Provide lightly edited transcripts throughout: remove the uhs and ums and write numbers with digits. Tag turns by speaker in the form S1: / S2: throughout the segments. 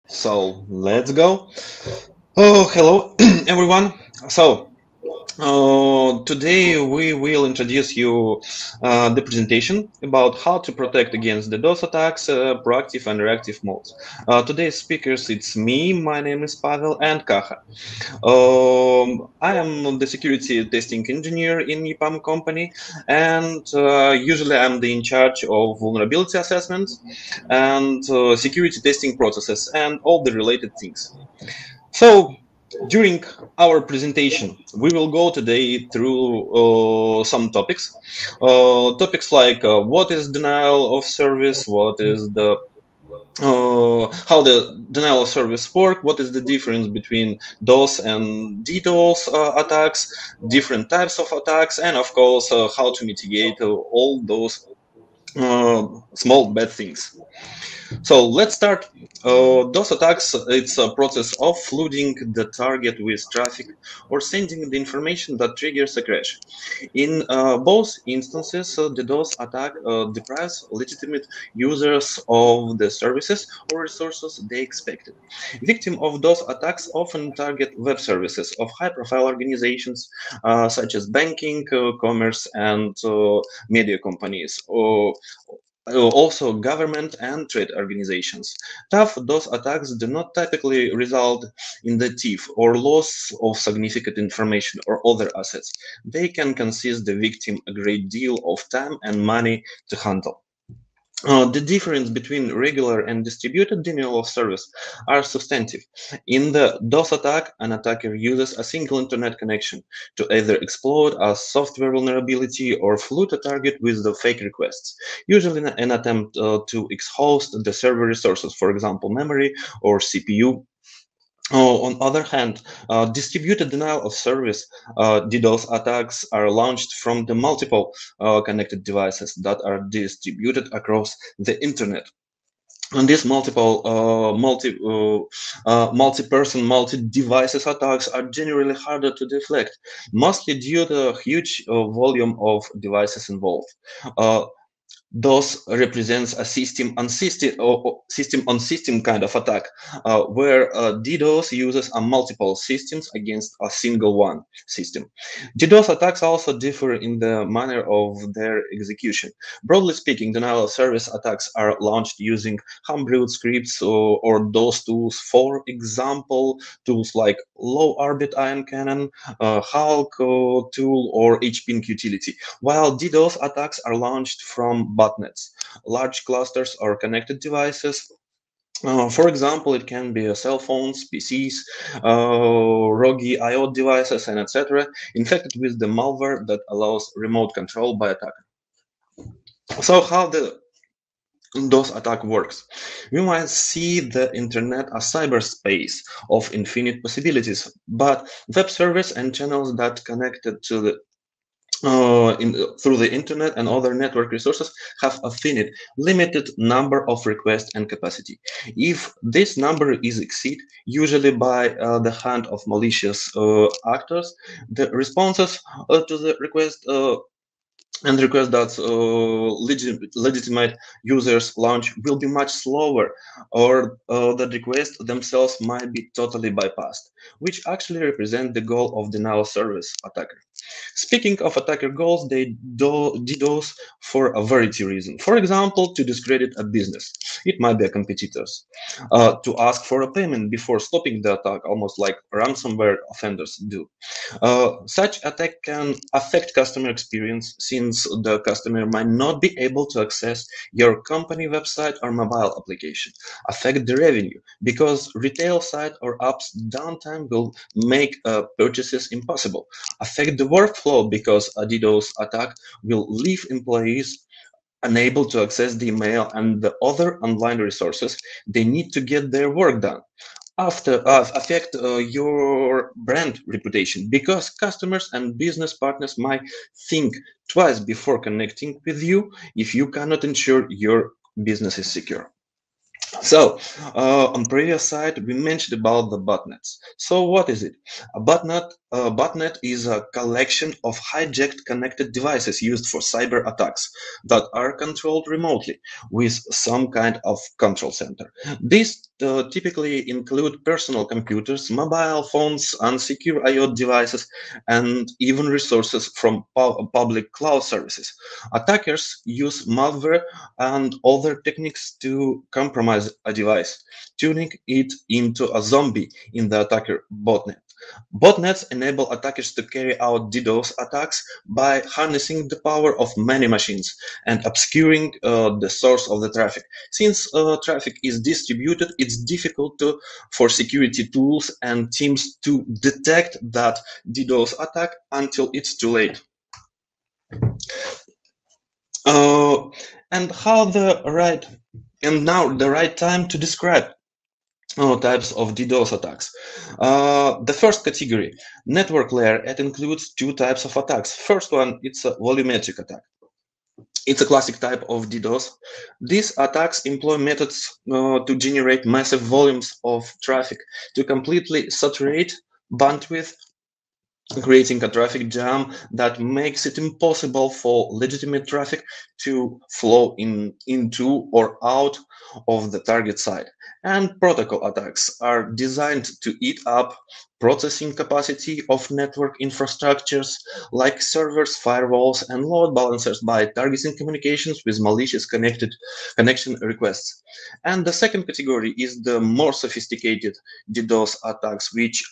S1: So let's go. Oh, hello everyone. So today we will introduce you the presentation about how to protect against the DDoS attacks, proactive and reactive modes. Today's speakers, it's me. My name is Pavel and Kakha. I am the security testing engineer in EPAM company, and usually I'm in charge of vulnerability assessments and security testing processes and all the related things. So during our presentation, we will go today through some topics. Topics like what is denial of service, what is the how the denial of service work, what is the difference between DOS and DDoS attacks, different types of attacks, and of course, how to mitigate all those small bad things. So let's start. DOS attacks, it's a process of flooding the target with traffic or sending the information that triggers a crash. In both instances, the DOS attack deprives legitimate users of the services or resources they expected. Victims of DOS attacks often target web services of high-profile organizations such as banking, commerce, and media companies. Also government and trade organizations. Tough DOS attacks do not typically result in the theft or loss of significant information or other assets. They can consist the victim a great deal of time and money to handle. The difference between regular and distributed denial of service are substantive. In the DOS attack, an attacker uses a single internet connection to either exploit a software vulnerability or flood a target with the fake requests, usually in an attempt to exhaust the server resources, for example, memory or CPU. On other hand, distributed denial of service DDoS attacks are launched from the multiple connected devices that are distributed across the internet. And these multi-person, multi-devices attacks are generally harder to deflect, mostly due to a huge volume of devices involved. DOS represents a system on system kind of attack, where DDoS uses a multiple systems against a single one system. DDoS attacks also differ in the manner of their execution. Broadly speaking, denial of service attacks are launched using homebrewed scripts or DOS tools. For example, tools like low orbit ion cannon, Hulk tool, or HPink utility. While DDoS attacks are launched from botnets, large clusters or connected devices. For example, it can be cell phones, PCs, rogue IO devices, and etc., infected with the malware that allows remote control by attacker. So how the DOS attack works? We might see the internet as cyberspace of infinite possibilities, but web servers and channels that connected to the through the internet and other network resources have a finite, limited number of requests and capacity. If this number is exceeded, usually by the hand of malicious actors, the responses to the request and request that legitimate users launch will be much slower, or the requests themselves might be totally bypassed, which actually represent the goal of denial service attacker. Speaking of attacker goals, they do DDoS for a variety of reasons. For example, to discredit a business. It might be a competitor's. To ask for a payment before stopping the attack, almost like ransomware offenders do. Such attack can affect customer experience since the customer might not be able to access your company website or mobile application. Affect the revenue because retail site or apps downtime will make purchases impossible. Affect the workflow because a DDoS attack will leave employees unable to access the email and the other online resources they need to get their work done. Affect your brand reputation because customers and business partners might think twice before connecting with you if you cannot ensure your business is secure. So, on previous slide, we mentioned about the botnets. So what is it? A botnet botnet is a collection of hijacked connected devices used for cyber attacks that are controlled remotely with some kind of control center. These typically include personal computers, mobile phones, unsecure IoT devices, and even resources from public cloud services. Attackers use malware and other techniques to compromise a device, turning it into a zombie in the attacker botnet. Botnets enable attackers to carry out DDoS attacks by harnessing the power of many machines and obscuring the source of the traffic. Since traffic is distributed, it's difficult for security tools and teams to detect that DDoS attack until it's too late. And now the right time to describe types of DDoS attacks. The first category, network layer, it includes two types of attacks. First one, it's a volumetric attack. It's a classic type of DDoS. These attacks employ methods to generate massive volumes of traffic to completely saturate bandwidth, creating a traffic jam that makes it impossible for legitimate traffic to flow into or out of the target site. And protocol attacks are designed to eat up processing capacity of network infrastructures like servers, firewalls, and load balancers by targeting communications with malicious connection requests. And the second category is the more sophisticated DDoS attacks, which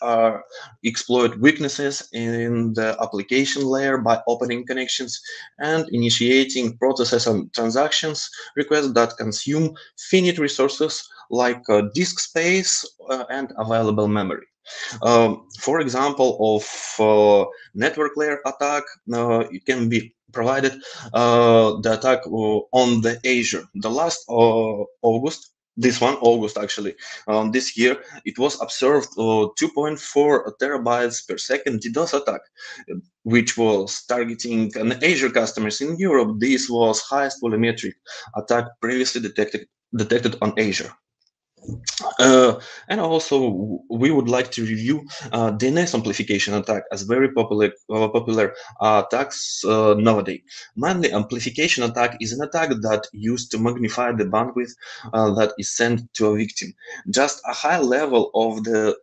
S1: exploit weaknesses in the application layer by opening connections and initiating processes and transactions requests that consume finite resources like disk space and available memory. For example, of network layer attack, it can be provided the attack on the Azure. The last August, August actually, this year, it was observed 2.4 terabytes per second DDoS attack, which was targeting an Azure customers in Europe. This was highest volumetric attack previously detected on Azure. And also, we would like to review DNS amplification attack as very popular attacks nowadays. Mainly, amplification attack is an attack that used to magnify the bandwidth that is sent to a victim. Just a high level of the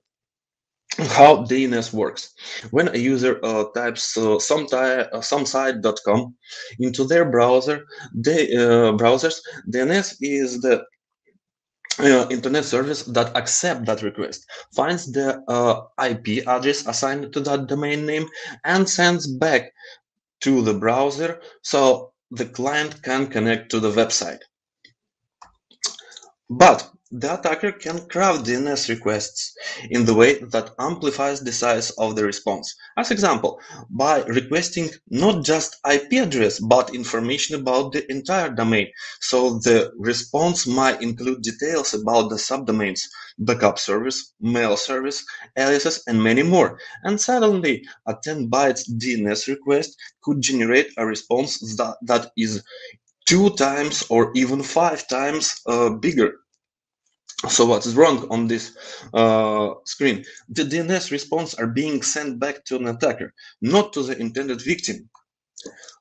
S1: how DNS works. When a user types somesite.com into their browsers, DNS is the internet service that accepts that request, finds the IP address assigned to that domain name, and sends back to the browser so the client can connect to the website. But the attacker can craft DNS requests in the way that amplifies the size of the response. As example, by requesting not just IP address, but information about the entire domain. So the response might include details about the subdomains, backup service, mail service, aliases, and many more. And suddenly, a 10 bytes DNS request could generate a response that is 2 times or even 5 times bigger. So what is wrong on this screen? The DNS response are being sent back to an attacker, not to the intended victim.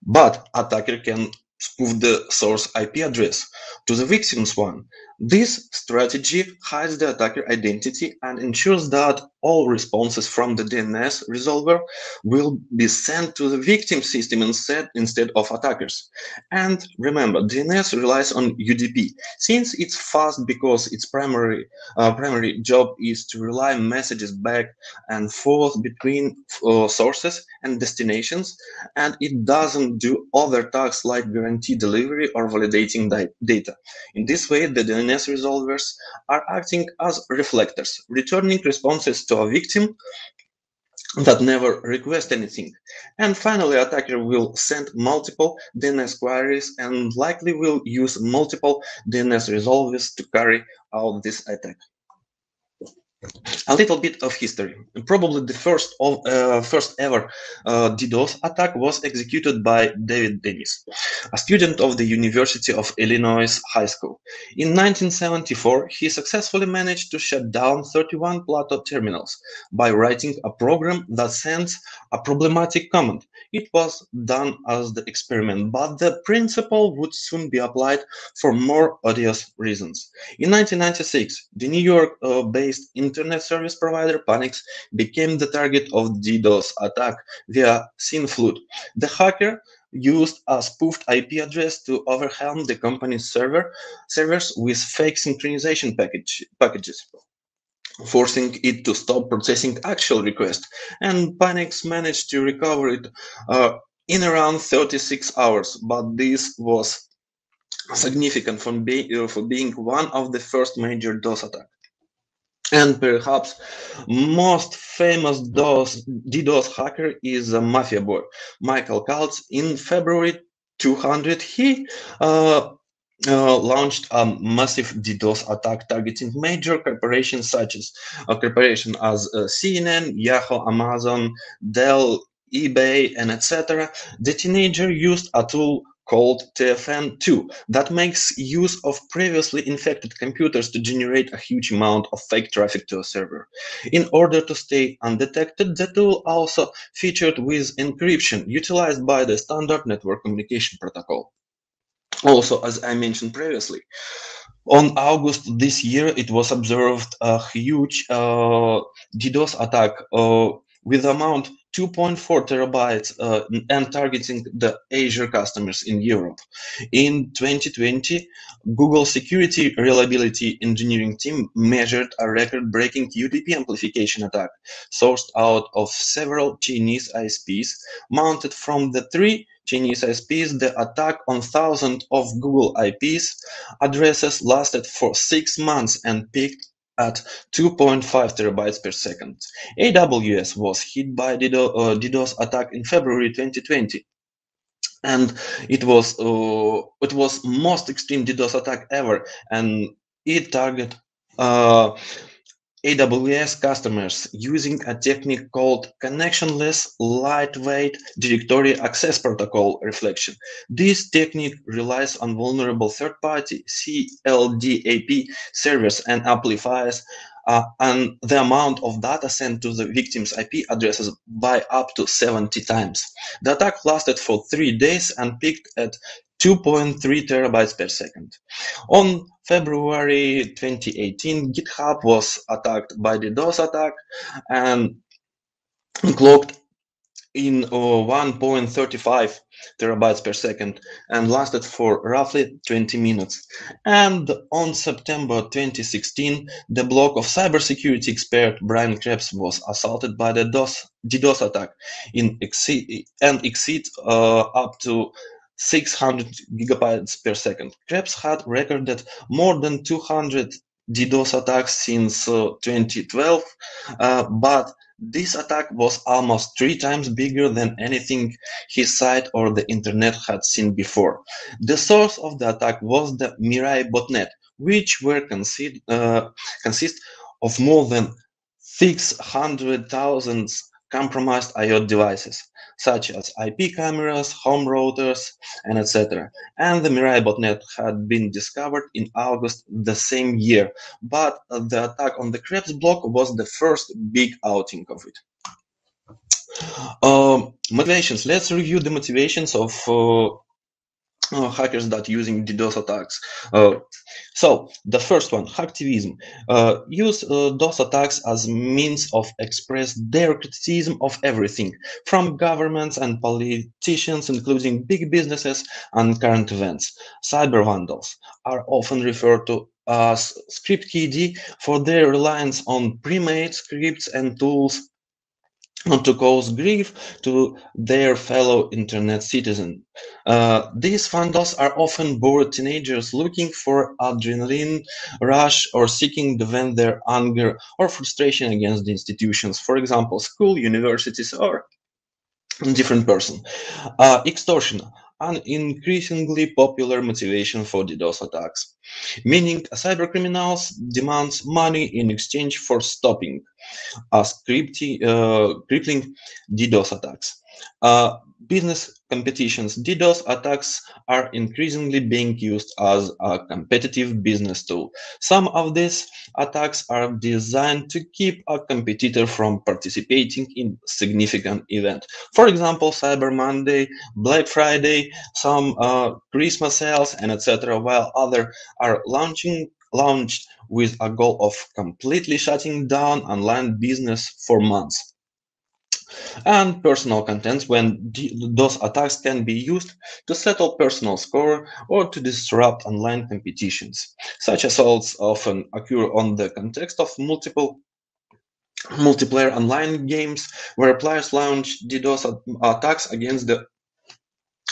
S1: But attacker can spoof the source IP address to the victim's one. This strategy hides the attacker identity and ensures that all responses from the DNS resolver will be sent to the victim system instead of attackers. And remember, DNS relies on UDP. Since it's fast because its primary job is to relay messages back and forth between sources and destinations, and it doesn't do other tasks like guarantee delivery or validating data. In this way, the DNS resolvers are acting as reflectors, returning responses to a victim that never request anything. And finally, attacker will send multiple DNS queries and likely will use multiple DNS resolvers to carry out this attack. A little bit of history. Probably the first ever DDoS attack was executed by David Dennis, a student of the University of Illinois High School. In 1974, he successfully managed to shut down 31 Plato terminals by writing a program that sends a problematic command. It was done as the experiment, but the principle would soon be applied for more odious reasons. In 1996, the New York-based internet service provider Panics became the target of DDoS attack via SynFlood. The hacker used a spoofed IP address to overwhelm the company's servers with fake synchronization packages, forcing it to stop processing actual requests. And Panics managed to recover it in around 36 hours, but this was significant for being one of the first major DOS attacks. And perhaps most famous DDoS hacker is a mafia boy, Michael Kaltz. In February 200, he launched a massive DDoS attack targeting major corporations such as CNN, Yahoo, Amazon, Dell, eBay, and etc. The teenager used a tool called TFN2 that makes use of previously infected computers to generate a huge amount of fake traffic to a server. In order to stay undetected, the tool also featured with encryption utilized by the standard network communication protocol. Also, as I mentioned previously, on August this year, it was observed a huge DDoS attack with amount 2.4 terabytes and targeting the Azure customers in Europe. In 2020, Google Security Reliability Engineering team measured a record-breaking UDP amplification attack sourced out of several Chinese ISPs mounted from the three Chinese ISPs. The attack on thousands of Google IPs addresses lasted for 6 months and peaked at 2.5 terabytes per second. AWS was hit by DDoS attack in February 2020, and it was most extreme DDoS attack ever, and it targeted AWS customers using a technique called connectionless lightweight directory access protocol reflection. This technique relies on vulnerable third-party CLDAP servers and amplifies and the amount of data sent to the victim's IP addresses by up to 70 times. The attack lasted for 3 days and peaked at 2.3 terabytes per second. On February 2018, GitHub was attacked by the DDoS attack and clocked in 1.35 terabytes per second and lasted for roughly 20 minutes. And on September 2016, the blog of cybersecurity expert Brian Krebs was assaulted by the DDoS attack and exceed up to 600 gigabytes per second. Krebs had recorded more than 200 DDoS attacks since 2012, but this attack was almost 3 times bigger than anything his site or the internet had seen before. The source of the attack was the Mirai botnet, which consist of more than 600,000 compromised IoT devices, such as IP cameras, home routers, and etc. And the Mirai botnet had been discovered in August the same year, but the attack on the Krebs block was the first big outing of it. Motivations. Let's review the motivations of hackers that using DDoS attacks. So the first one, hacktivism. Use DOS attacks as means of express their criticism of everything, from governments and politicians, including big businesses and current events. Cyber vandals are often referred to as script kiddie for their reliance on pre-made scripts and tools to cause grief to their fellow internet citizens. These vandals are often bored teenagers looking for adrenaline rush or seeking to vent their anger or frustration against the institutions, for example, school, universities, or different person. Extortion. an increasingly popular motivation for DDoS attacks, meaning cybercriminals demand money in exchange for stopping crippling DDoS attacks. Business competitions, DDoS attacks are increasingly being used as a competitive business tool. Some of these attacks are designed to keep a competitor from participating in significant event. For example, Cyber Monday, Black Friday, some Christmas sales, and etc. While others are launched with a goal of completely shutting down online business for months. And personal contents, when those attacks can be used to settle personal score or to disrupt online competitions. Such assaults often occur on the context of multiplayer online games where players launch DDoS attacks against the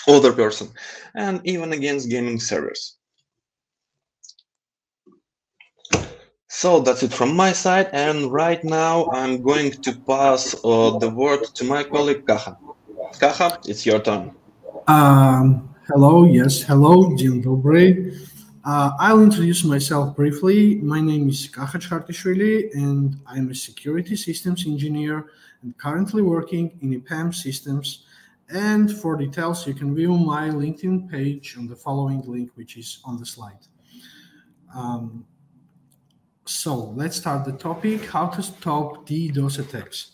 S1: other person and even against gaming servers. So that's it from my side, and right now I'm going to pass the word to my colleague Kakha. Kakha, it's your turn.
S2: Hello, yes, hello, dzień dobry. I'll introduce myself briefly. My name is Kakha Chkhartishvili, and I'm a security systems engineer and currently working in EPAM systems. And for details, you can view my LinkedIn page on the following link, which is on the slide. So let's start the topic, how to stop DDoS attacks.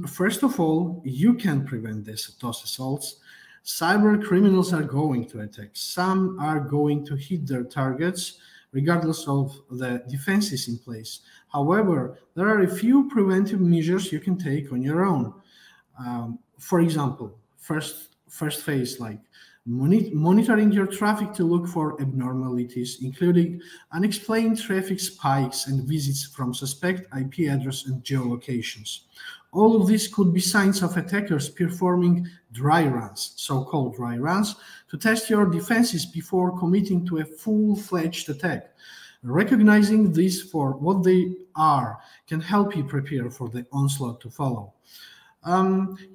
S2: First of all, you can prevent these DDoS assaults. Cyber criminals are going to attack. Some are going to hit their targets, regardless of the defenses in place. However, there are a few preventive measures you can take on your own. For example, first phase, like monitoring your traffic to look for abnormalities, including unexplained traffic spikes and visits from suspect IP address and geolocations. All of this could be signs of attackers performing dry runs, so-called dry runs, to test your defenses before committing to a full-fledged attack. Recognizing these for what they are can help you prepare for the onslaught to follow.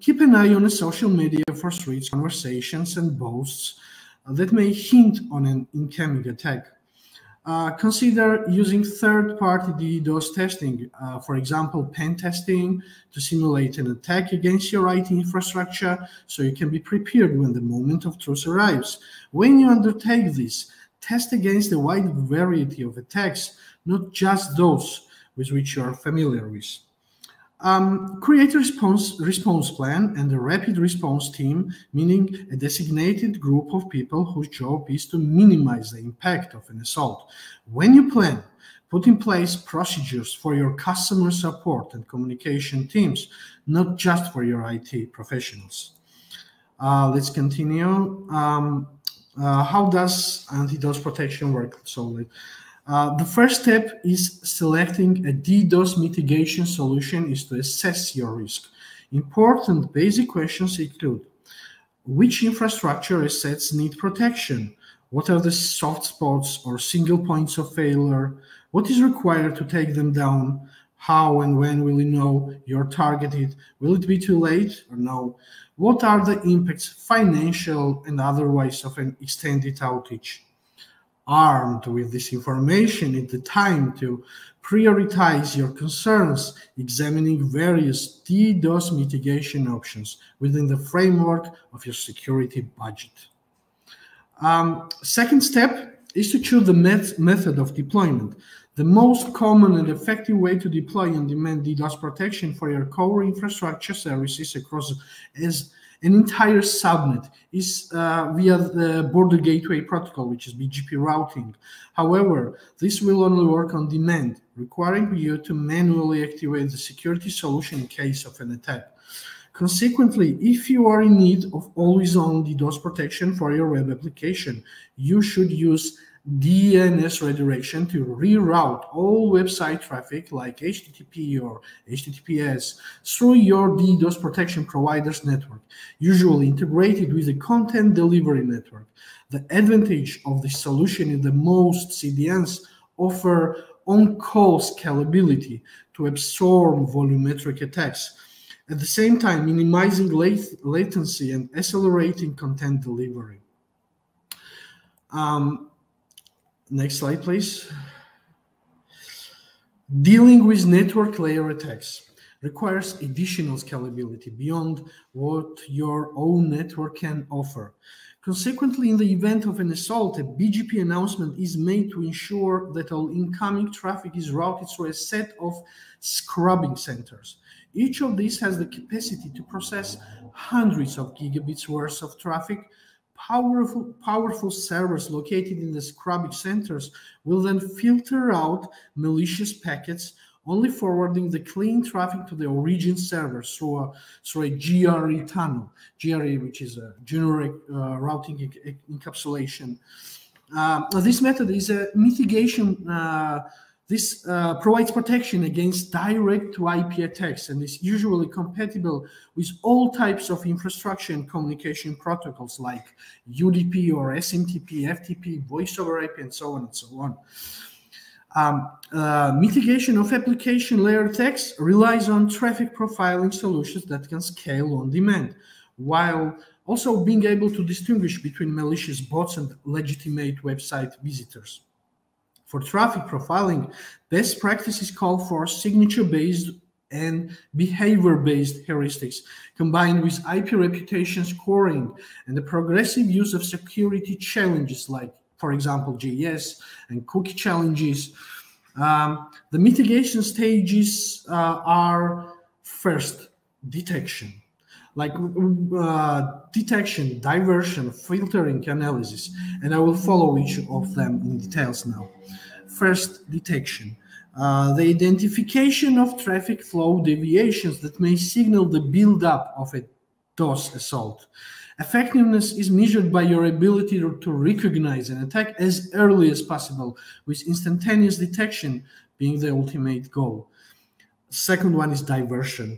S2: Keep an eye on social media for threats, conversations, and boasts that may hint on an incoming attack. Consider using third-party DDoS testing, for example, pen testing, to simulate an attack against your IT infrastructure so you can be prepared when the moment of truth arrives. When you undertake this, test against a wide variety of attacks, not just those with which you are familiar with. Create a response plan and a rapid response team, meaning a designated group of people whose job is to minimize the impact of an assault. When you plan, put in place procedures for your customer support and communication teams, not just for your IT professionals. Let's continue. How does anti-DDoS protection work? So the first step is selecting a DDoS mitigation solution is to assess your risk. Important basic questions include: which infrastructure assets need protection? What are the soft spots or single points of failure? What is required to take them down? How and when will you know you're targeted? Will it be too late or no? What are the impacts, financial and otherwise, of an extended outage? Armed with this information, it's the time to prioritize your concerns, examining various DDoS mitigation options within the framework of your security budget. Second step is to choose the method of deployment. The most common and effective way to deploy on-demand DDoS protection for your core infrastructure services across an entire subnet is via the Border Gateway Protocol, which is BGP routing. However, this will only work on demand, requiring you to manually activate the security solution in case of an attack. Consequently, if you are in need of always-on DDoS protection for your web application, you should use DNS redirection to reroute all website traffic like HTTP or HTTPS through your DDoS protection provider's network, usually integrated with a content delivery network. The advantage of this solution is that most CDNs offer on-call scalability to absorb volumetric attacks. at the same time minimizing latency and accelerating content delivery. Next slide, please. Dealing with network layer attacks requires additional scalability beyond what your own network can offer. Consequently, in the event of an assault, a BGP announcement is made to ensure that all incoming traffic is routed through a set of scrubbing centers. Each of these has the capacity to process hundreds of gigabits worth of traffic. Powerful servers located in the scrubbing centers will then filter out malicious packets, only forwarding the clean traffic to the origin server through a GRE tunnel. GRE, which is a generic routing encapsulation. This method is a mitigation. This provides protection against direct-to-IP attacks and is usually compatible with all types of infrastructure and communication protocols like UDP or SMTP, FTP, voice over IP, and so on and so on. Mitigation of application layer attacks relies on traffic profiling solutions that can scale on demand, while also being able to distinguish between malicious bots and legitimate website visitors. For traffic profiling, best practices call for signature-based and behavior-based heuristics, combined with IP reputation scoring and the progressive use of security challenges like, for example, JS and cookie challenges. The mitigation stages are first, detection. Like detection, diversion, filtering, analysis, and I will follow each of them in details now. First, detection. The identification of traffic flow deviations that may signal the build-up of a DDoS assault. Effectiveness is measured by your ability to recognize an attack as early as possible, with instantaneous detection being the ultimate goal. Second one is diversion.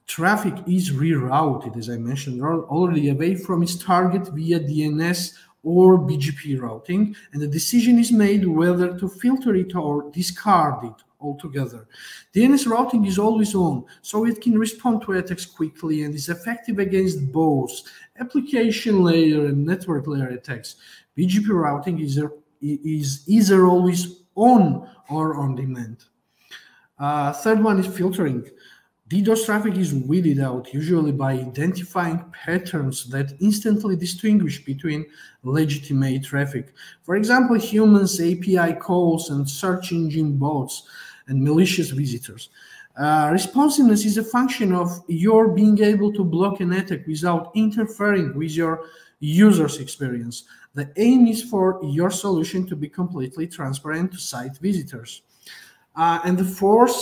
S2: Traffic is rerouted, as I mentioned already, away from its target via DNS or BGP routing, and the decision is made whether to filter it or discard it altogether. DNS routing is always on, so it can respond to attacks quickly and is effective against both application layer and network layer attacks. BGP routing is either always on or on demand. Third one is filtering. DDoS traffic is weeded out, usually by identifying patterns that instantly distinguish between legitimate traffic. For example, humans, API calls, and search engine bots, and malicious visitors. Responsiveness is a function of your being able to block an attack without interfering with your user's experience. The aim is for your solution to be completely transparent to site visitors. And the fourth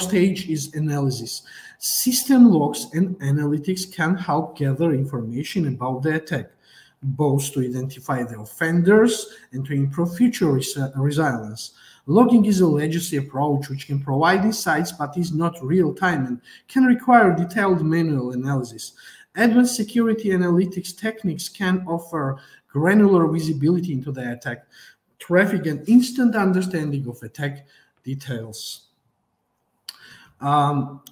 S2: stage is analysis. System logs and analytics can help gather information about the attack, both to identify the offenders and to improve future resilience. Logging is a legacy approach which can provide insights but is not real-time and can require detailed manual analysis. Advanced security analytics techniques can offer granular visibility into the attack, traffic, and instant understanding of attack details. What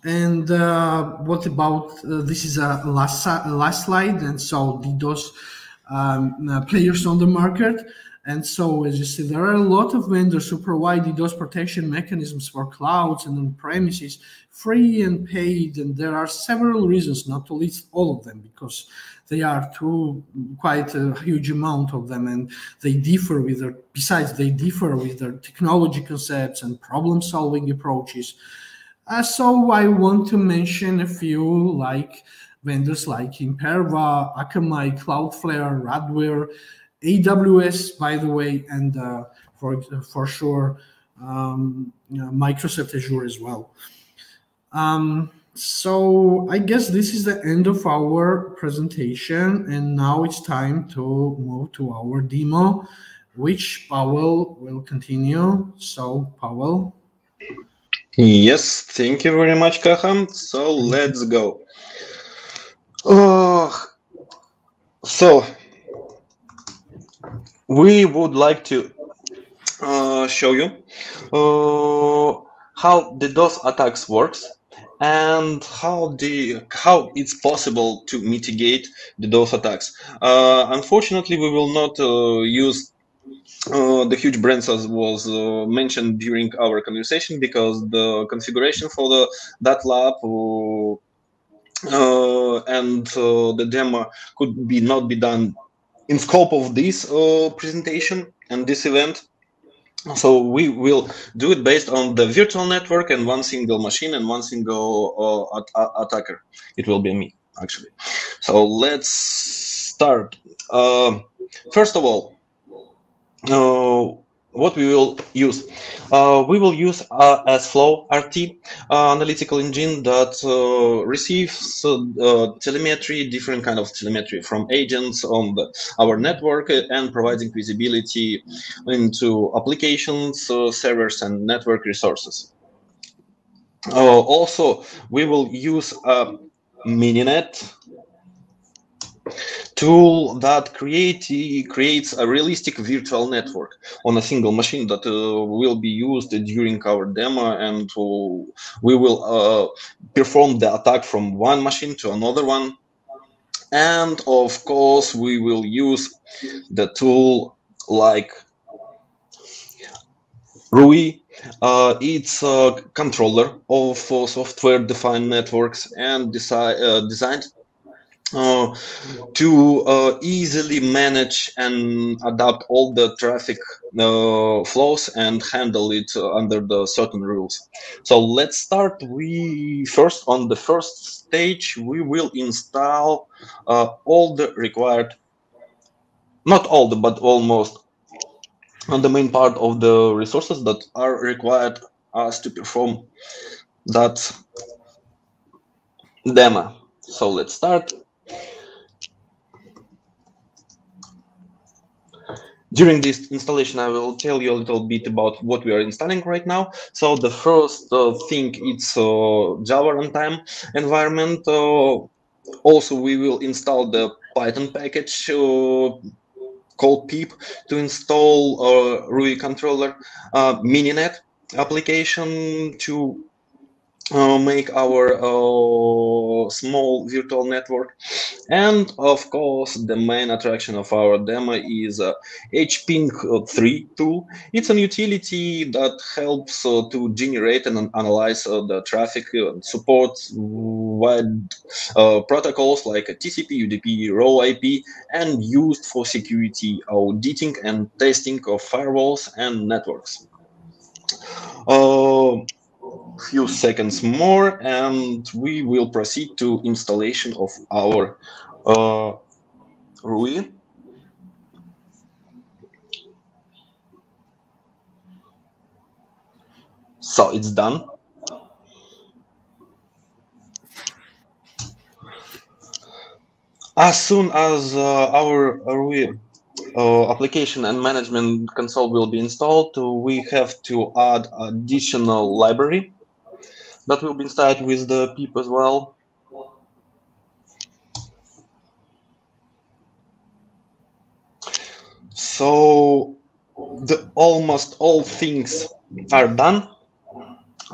S2: about this is a last slide, and so DDoS players on the market. And so, as you see, there are a lot of vendors who provide DDoS protection mechanisms for clouds and on-premises, free and paid, and there are several reasons, not to list all of them, because they are quite a huge amount of them, and they differ with their, besides they differ with their technology concepts and problem-solving approaches. So I want to mention a few, like vendors like Imperva, Akamai, Cloudflare, Radware, AWS, by the way, and for sure Microsoft Azure as well. So I guess this is the end of our presentation, and now it's time to move to our demo, which Paweł will continue. So Paweł.
S1: Yes, thank you very much, Kakha. So let's go. So we would like to show you how the DDoS attacks works and how it's possible to mitigate the DDoS attacks. Unfortunately, we will not use the huge brands as was mentioned during our conversation, because the configuration for that lab and the demo could not be done in scope of this presentation and this event. So we will do it based on the virtual network and one single machine and one single attacker. It will be me, actually. So let's start. First of all, what we will use? We will use SFlow RT analytical engine that receives telemetry, different kind of telemetry from agents on our network, and providing visibility into applications, servers, and network resources. Also, we will use Mininet tool that creates a realistic virtual network on a single machine that will be used during our demo, and we will perform the attack from one machine to another one. And of course, we will use the tool like RUI. It's a controller of software-defined networks and designed to easily manage and adapt all the traffic flows and handle it under the certain rules. So let's start. First, on the first stage, we will install all the required, not all the, but almost on the main part of the resources that are required us to perform that demo. So let's start. During this installation, I will tell you a little bit about what we are installing right now. So the first thing, it's Java runtime environment. Also, we will install the Python package called pip to install RUI controller, Mininet application to make our small virtual network, and of course the main attraction of our demo is HPing3 tool. It's an utility that helps to generate and analyze the traffic, supports wide protocols like TCP, UDP, row IP, and used for security auditing and testing of firewalls and networks. Few seconds more and we will proceed to installation of our RUI. So it's done. As soon as our RUI application and management console will be installed, we have to add additional library that will be installed with the pip as well. So almost all things are done.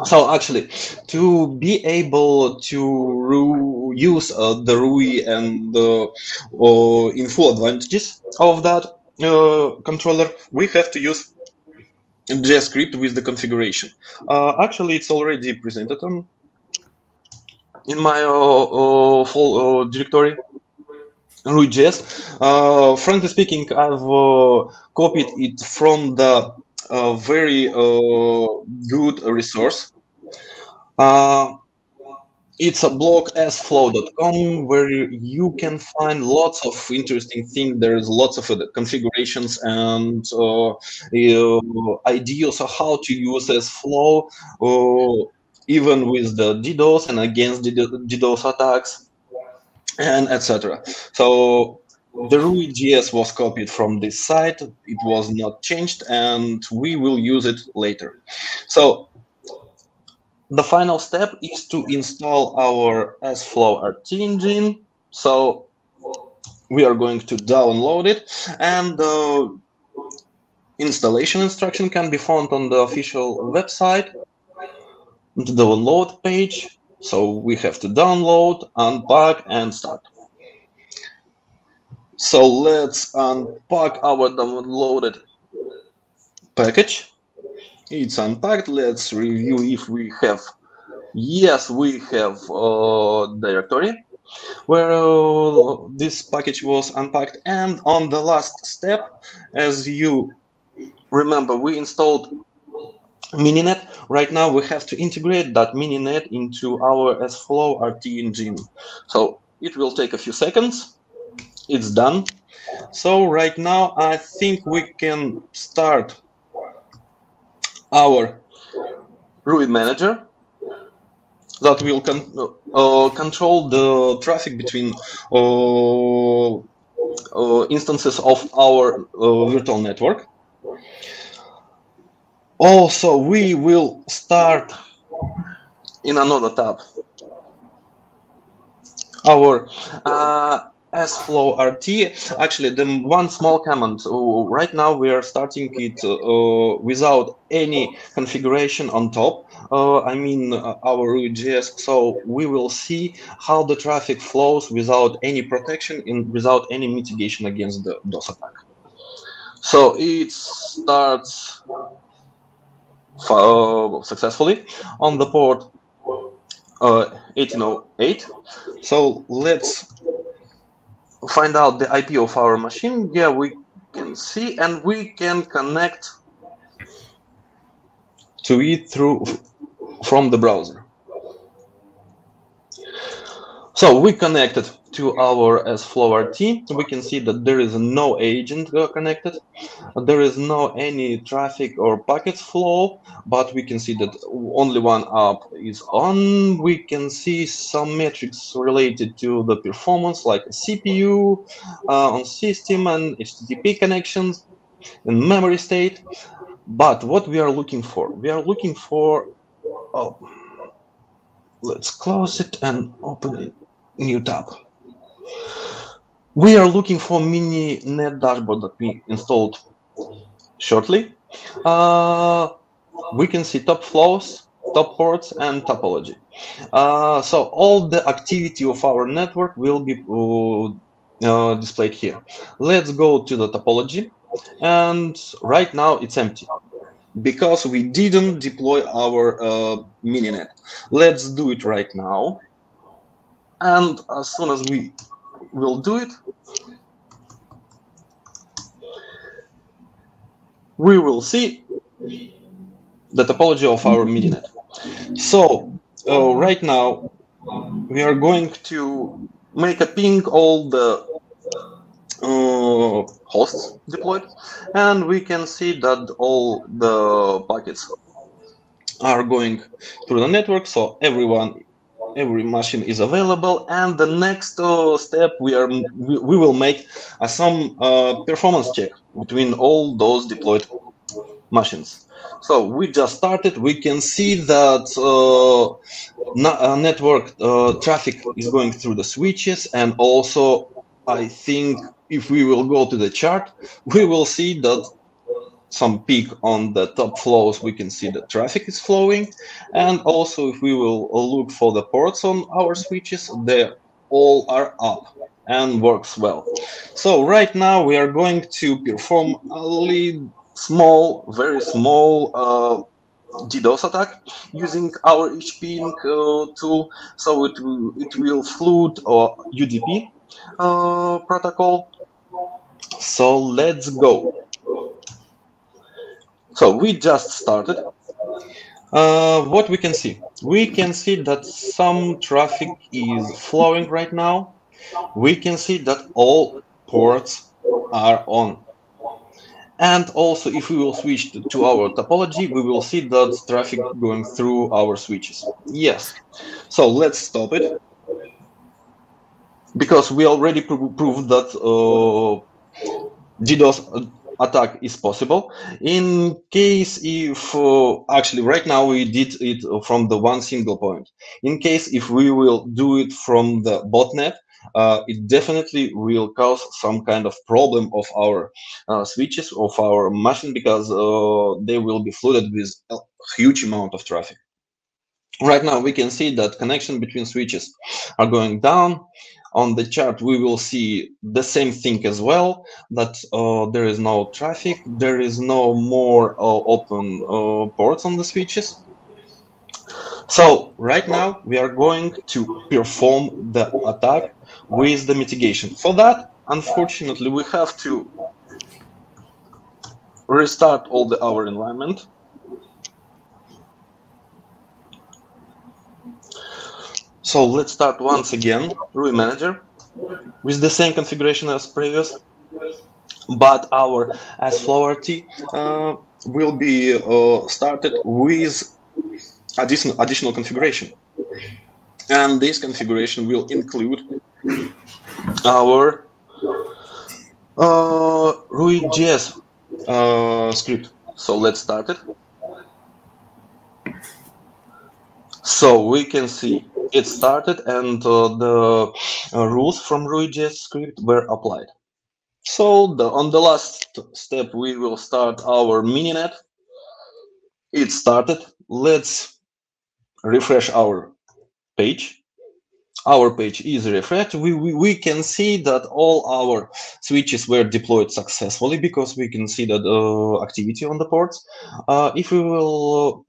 S1: So actually, to be able to use the RUI and in full advantages of that controller, we have to use JavaScript with the configuration. Actually, it's already presented in my full directory, RUI.js. Frankly speaking, I've copied it from the very good resource. It's a blog sflow.com where you can find lots of interesting things. There's lots of configurations and ideas of how to use sflow, even with the DDoS and against DDoS attacks, and etc. So the RUI.js was copied from this site. It was not changed, and we will use it later. So the final step is to install our SFlow RT engine. So we are going to download it, and the installation instruction can be found on the official website, the download page. So we have to download, unpack, and start. So let's unpack our downloaded package. It's unpacked. Let's review if we have. Yes, we have a directory where this package was unpacked. And on the last step, as you remember, we installed Mininet. Right now, we have to integrate that Mininet into our SFlow RT engine. So it will take a few seconds. It's done. So right now, I think we can start our RUI manager that will control the traffic between instances of our virtual network. Also, we will start in another tab our SFlow RT. Actually, the one small comment. Right now, we are starting it without any configuration on top. I mean, our RUI.js. So we will see how the traffic flows without any protection and without any mitigation against the DDoS attack. So it starts successfully on the port 1808. So let's find out the IP of our machine. Yeah, we can see, and we can connect to it from the browser. So we connected to our SFlow RT. We can see that there is no agent connected. There is no any traffic or packets flow, but we can see that only one app is on. We can see some metrics related to the performance, like CPU on system and HTTP connections and memory state. But what we are looking for? We are looking for, let's close it and open a new tab. We are looking for Mininet dashboard that we installed shortly. We can see top flows, top ports, and topology. So all the activity of our network will be displayed here. Let's go to the topology, and right now it's empty because we didn't deploy our Mininet. Let's do it right now, and as soon as we will do it, we will see the topology of our Mininet. So right now, we are going to make a ping all the hosts deployed, and we can see that all the packets are going through the network. So every machine is available, and the next step we will make some performance check between all those deployed machines. So we just started. We can see that network traffic is going through the switches, and also I think if we will go to the chart, we will see that some peak on the top flows, we can see that traffic is flowing. And also if we will look for the ports on our switches, they all are up and works well. So right now we are going to perform a very small DDoS attack using our HPing tool. So it will flood or UDP protocol. So let's go. So we just started. What we can see? We can see that some traffic is flowing right now. We can see that all ports are on. And also, if we will switch to our topology, we will see that traffic going through our switches. Yes. So let's stop it, because we already proved that DDoS attack is possible. In case if actually right now we did it from the one single point. In case if we will do it from the botnet, it definitely will cause some kind of problem of our switches of our machine, because they will be flooded with a huge amount of traffic. Right now, we can see that connection between switches are going down. On the chart, we will see the same thing as well, that there is no traffic, there is no more open ports on the switches. So right now, we are going to perform the attack with the mitigation. For that, unfortunately, we have to restart all our environment. So let's start once again, RUI Manager, with the same configuration as previous, but our SFlowRT will be started with additional configuration. And this configuration will include our RUI.js script. So let's start it. So we can see it started and the rules from RUI.js script were applied. So on the last step, we will start our mininet. It started. Let's refresh our page. Our page is refreshed. We can see that all our switches were deployed successfully because we can see that activity on the ports. If we will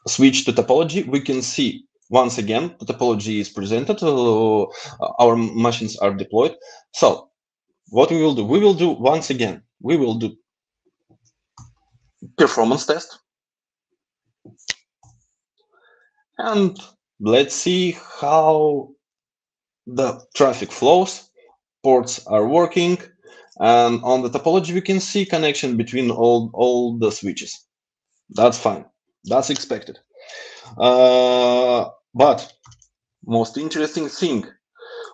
S1: switch to topology, we can see once again the topology is presented. Our machines are deployed. So what we will do? We will do once again. We will do performance test. And let's see how the traffic flows, ports are working, and on the topology we can see connection between all the switches. That's fine. That's expected. But most interesting thing,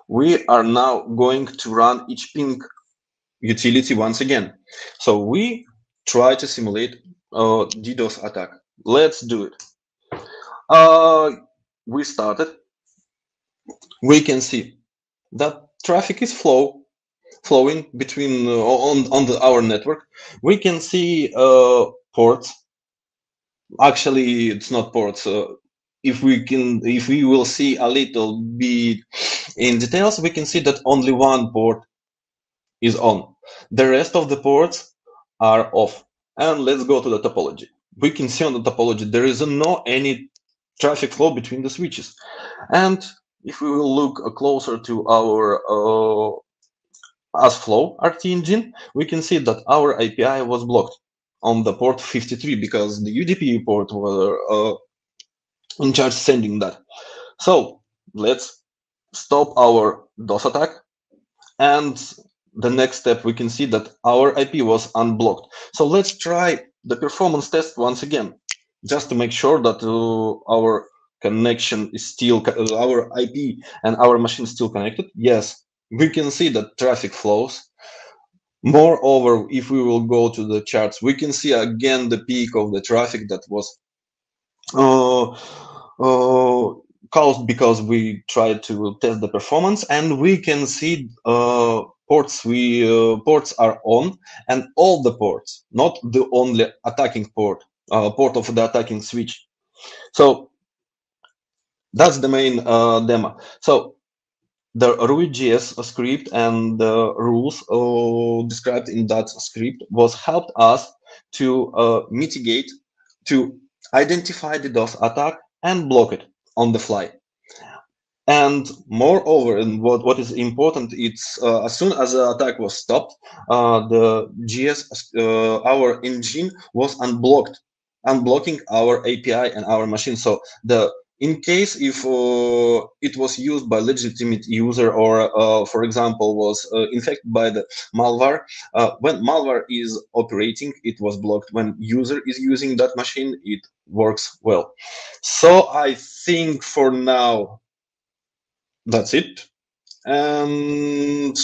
S1: we are now going to run each ping utility once again. So we try to simulate a DDoS attack. Let's do it. We started. We can see that traffic is flowing between on our network. We can see ports. Actually, it's not ports. If we will see a little bit in details, we can see that only one port is on. The rest of the ports are off. And let's go to the topology. We can see on the topology there is no any traffic flow between the switches. And if we will look closer to our SFlowRT engine, we can see that our API was blocked on the port 53 because the UDP port were in charge sending that. So let's stop our DOS attack, and the next step we can see that our IP was unblocked. So let's try the performance test once again, just to make sure that our connection is still, our IP and our machine is still connected. Yes, we can see that traffic flows. Moreover, if we will go to the charts, we can see again the peak of the traffic that was caused because we tried to test the performance, and we can see ports are on, and all the ports, not the only attacking port of the attacking switch. So that's the main demo. So the RUI.js script and the rules described in that script was helped us to mitigate, to identify the DOS attack and block it on the fly. And moreover, and what is important, it's as soon as the attack was stopped, the GS, our engine was unblocking our API and our machine. So in case if it was used by legitimate user, or for example was infected by the malware, when malware is operating, it was blocked. When user is using that machine, it works well. So I think for now that's it, and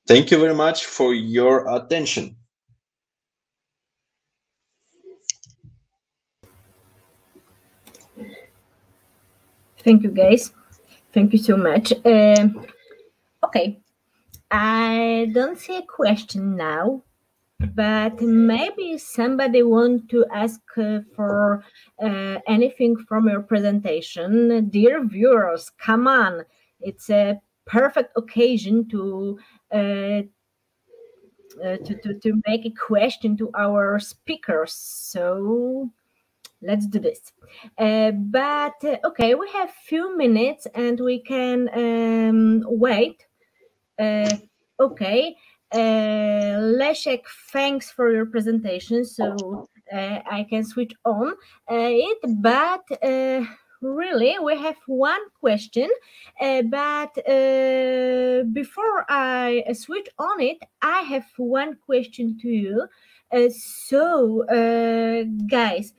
S1: thank you very much for your attention.
S3: Thank you, guys. Thank you so much. Okay, I don't see a question now. but maybe somebody want to ask for anything from your presentation. Dear viewers, come on, it's a perfect occasion to make a question to our speakers. So let's do this. Okay, we have few minutes and we can wait. Okay. Leszek, thanks for your presentation. So I can switch on it, but really we have one question. But before I switch on it, I have one question to you. Guys,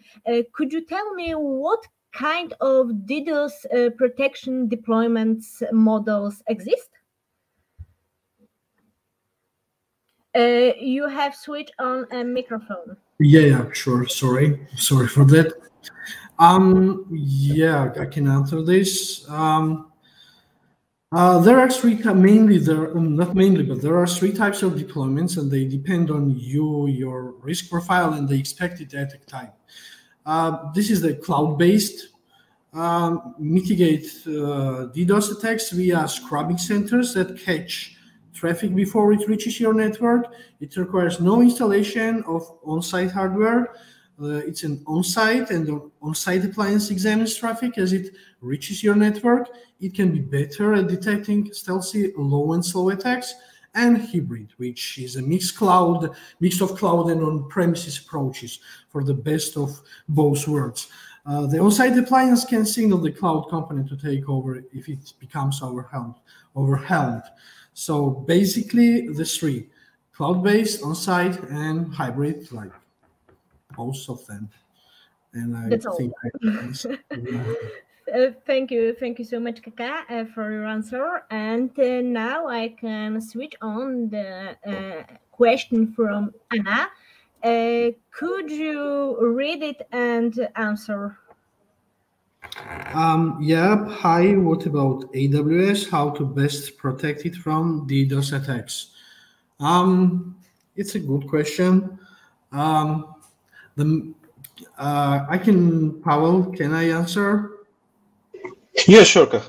S3: could you tell me what kind of DDoS protection deployments models exist? You have switched on a microphone.
S2: Yeah, sure. Sorry for that. Yeah, I can answer this. There are three, not mainly, but there are three types of deployments, and they depend on you, your risk profile, and the expected attack type. This is the cloud-based mitigate DDoS attacks via scrubbing centers that catch traffic before it reaches your network. It requires no installation of on-site hardware. It's an on-site, and the on-site appliance examines traffic as it reaches your network. It can be better at detecting stealthy low and slow attacks, and hybrid, which is a mix of cloud and on-premises approaches for the best of both worlds. The on-site appliance can signal the cloud company to take over if it becomes overwhelmed. So basically the three: cloud-based, on-site, and hybrid, like most of them. And I think
S3: thank you so much, Kakha, for your answer. And now I can switch on the question from Anna. Could you read it and answer?
S2: Yeah. Hi, what about AWS? How to best protect it from DDoS attacks? It's a good question. Pawel, can I answer?
S1: Yeah, sure.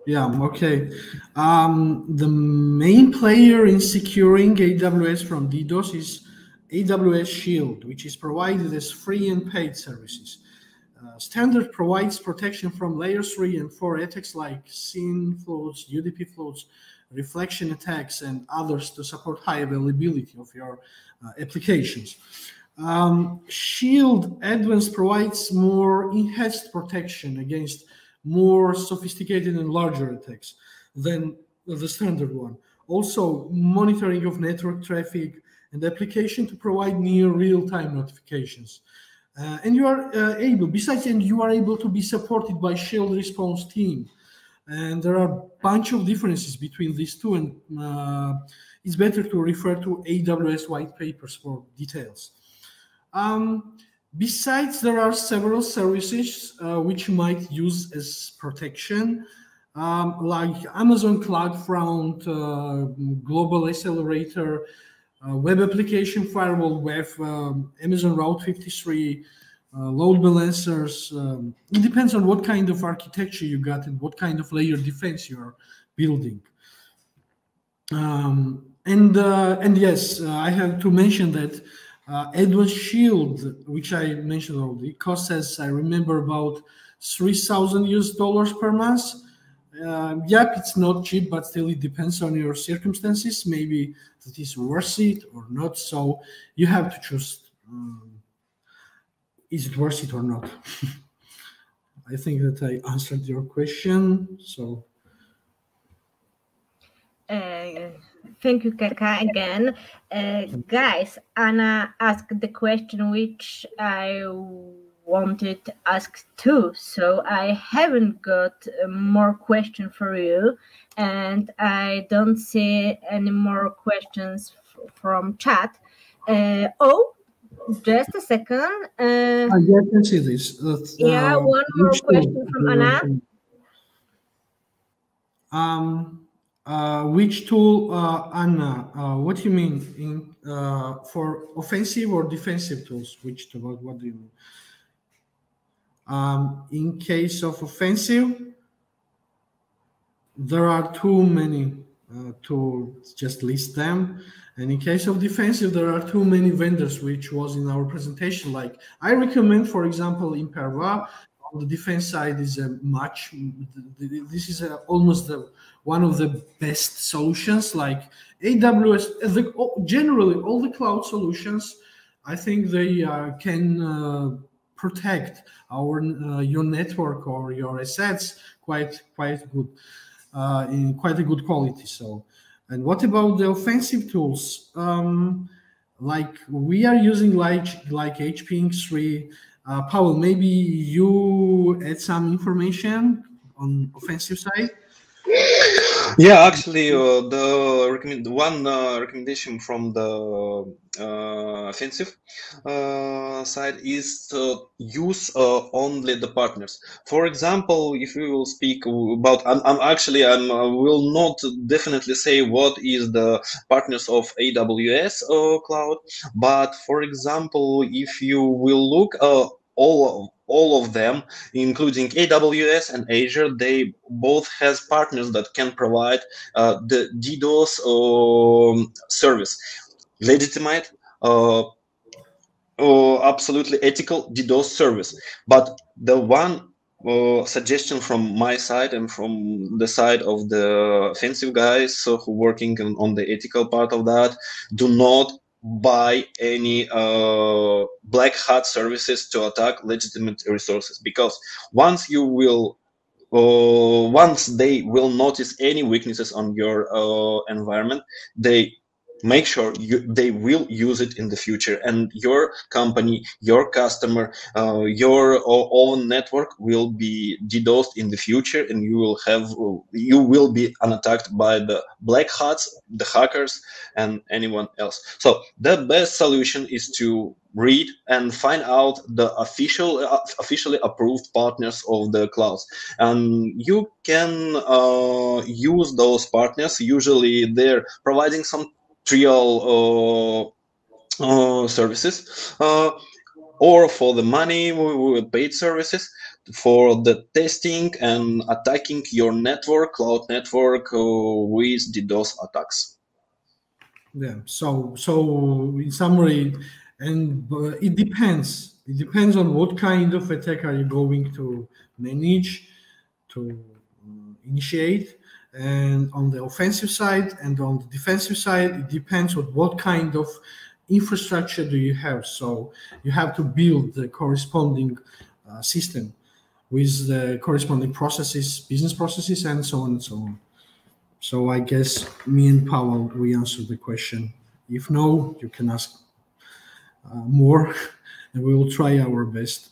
S2: Yeah, okay. The main player in securing AWS from DDoS is AWS Shield, which is provided as free and paid services. Standard provides protection from layer 3 and 4 attacks like SYN floats, UDP floats, reflection attacks, and others to support high availability of your applications. Shield Advanced provides more enhanced protection against more sophisticated and larger attacks than the standard one. Also, monitoring of network traffic and application to provide near real-time notifications. And you are able to be supported by Shield response team. And there are a bunch of differences between these two, and it's better to refer to AWS white papers for details. Besides, there are several services which you might use as protection, like Amazon CloudFront, Global Accelerator, Web Application Firewall, Amazon Route 53, load balancers. It depends on what kind of architecture you got and what kind of layer defense you are building. And yes, I have to mention that Advanced Shield, which I mentioned already, costs, as I remember, about $3,000 per month. Yep, it's not cheap, but still it depends on your circumstances. Maybe that is worth it or not. So you have to choose, is it worth it or not? I think that I answered your question. So.
S3: Thank you, Kakha, again. Guys, Anna asked the question which I wanted to ask too, so I haven't got more question for you, and I don't see any more questions from chat. Oh, just a second.
S2: I can see this.
S3: Yeah, one more question from Anna.
S2: Which tool, Anna? What do you mean for offensive or defensive tools? Which tool? What do you mean? In case of offensive, there are too many to just list them. And in case of defensive, there are too many vendors, which was in our presentation. Like I recommend, for example, Imperva. On the defense side is this is almost one of the best solutions. Like AWS, generally all the cloud solutions, I think they can protect your network or your assets quite good. In quite a good quality. So, and what about the offensive tools? Like we are using like HPing3. Pawel, maybe you add some information on offensive side.
S1: Yeah, actually, the one recommendation from the offensive side is to use only the partners. For example, if we will speak about, I will not definitely say what is the partners of AWS cloud, but for example, if you will look all of them, including AWS and Azure, they both has partners that can provide the DDoS service, legitimate, absolutely ethical DDoS service. But the one suggestion from my side and from the side of the offensive guys who working on the ethical part of that, do not buy any black hat services to attack legitimate resources, because once they will notice any weaknesses on your environment, they make sure they will use it in the future, and your company, your customer, your own network will be DDoSed in the future, and you will be unattacked by the black hats, the hackers, and anyone else. So the best solution is to read and find out the officially approved partners of the clouds, and you can use those partners. Usually they're providing some trial services, or for the money with paid services for the testing and attacking your network, cloud network, with DDoS attacks.
S2: Yeah. So in summary, and it depends. It depends on what kind of attack are you going to manage, to initiate. And on the offensive side and on the defensive side, it depends on what kind of infrastructure do you have. So you have to build the corresponding system with the corresponding processes, business processes, and so on and so on. So I guess me and Paweł, we answered the question. If no, you can ask more, and we will try our best.